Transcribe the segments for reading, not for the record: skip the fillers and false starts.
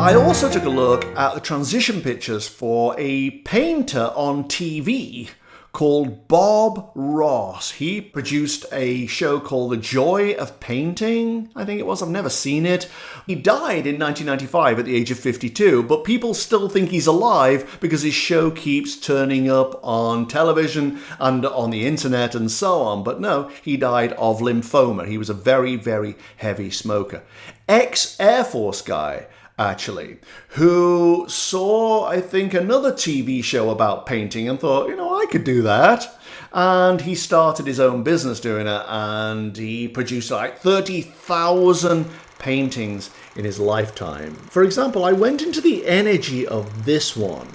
I also took a look at the transition pictures for a painter on TV called Bob Ross. He produced a show called The Joy of Painting, I think it was. I've never seen it. He died in 1995 at the age of 52, but people still think he's alive because his show keeps turning up on television and on the internet and so on. But no, he died of lymphoma. He was a very, very heavy smoker. Ex-Air Force guy, actually, who saw, I think, another TV show about painting and thought, I could do that. And he started his own business doing it, and he produced like 30,000 paintings in his lifetime. For example, I went into the energy of this one.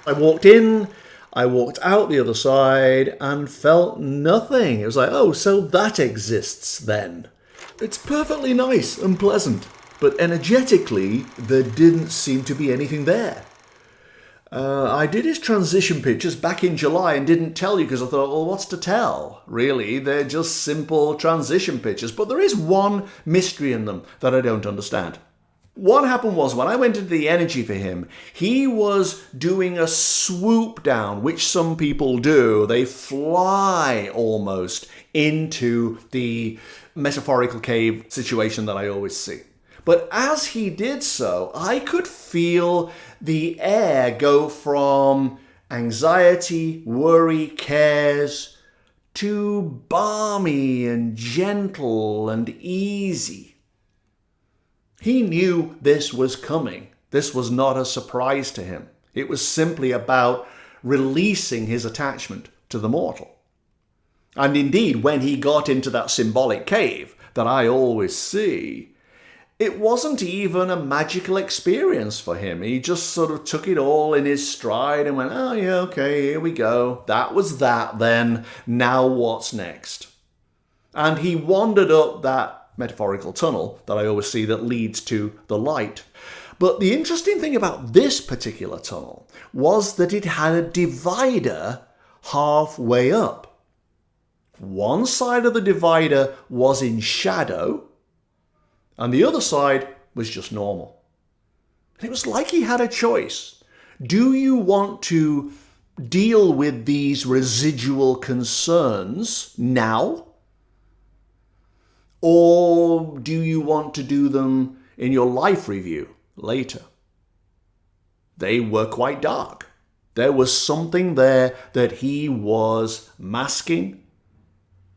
I walked in, I walked out the other side, and felt nothing. It was like, oh, so that exists then. It's perfectly nice and pleasant. But energetically, there didn't seem to be anything there. I did his transition pictures back in July and didn't tell you because I thought, well, what's to tell? Really, they're just simple transition pictures. But there is one mystery in them that I don't understand. What happened was, when I went into the energy for him, he was doing a swoop down, which some people do. They fly almost into the metaphorical cave situation that I always see. But as he did so, I could feel the air go from anxiety, worry, cares, to balmy and gentle and easy. He knew this was coming. This was not a surprise to him. It was simply about releasing his attachment to the mortal. And indeed, when he got into that symbolic cave that I always see, it wasn't even a magical experience for him. He just sort of took it all in his stride and went, oh yeah, okay, here we go. That was that then. Now what's next? And he wandered up that metaphorical tunnel that I always see that leads to the light. But the interesting thing about this particular tunnel was that it had a divider halfway up. One side of the divider was in shadow, and the other side was just normal. And it was like he had a choice. Do you want to deal with these residual concerns now? Or do you want to do them in your life review later? They were quite dark. There was something there that he was masking,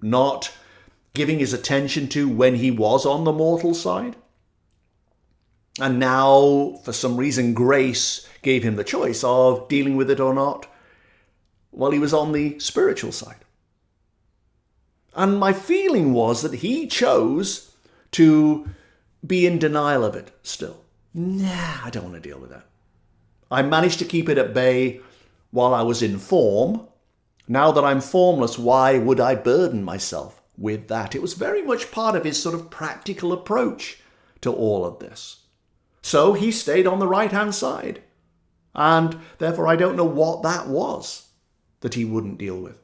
not giving his attention to when he was on the mortal side. And now, for some reason, grace gave him the choice of dealing with it or not while he was on the spiritual side. And my feeling was that he chose to be in denial of it still. Nah, I don't want to deal with that. I managed to keep it at bay while I was in form. Now that I'm formless, why would I burden myself with that? It was very much part of his sort of practical approach to all of this. So he stayed on the right-hand side. And therefore I don't know what that was that he wouldn't deal with.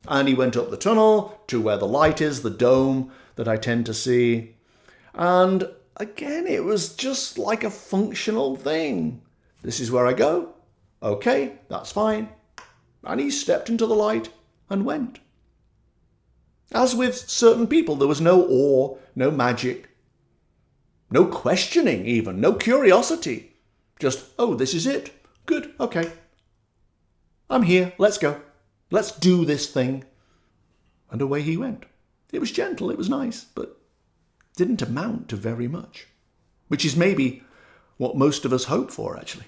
And he went up the tunnel to where the light is, the dome that I tend to see. And again, it was just like a functional thing. This is where I go. Okay, that's fine. And he stepped into the light and went. As with certain people, there was no awe, no magic, no questioning even, no curiosity. Just, oh, this is it. Good, okay. I'm here, let's go. Let's do this thing. And away he went. It was gentle, it was nice, but didn't amount to very much. Which is maybe what most of us hope for, actually.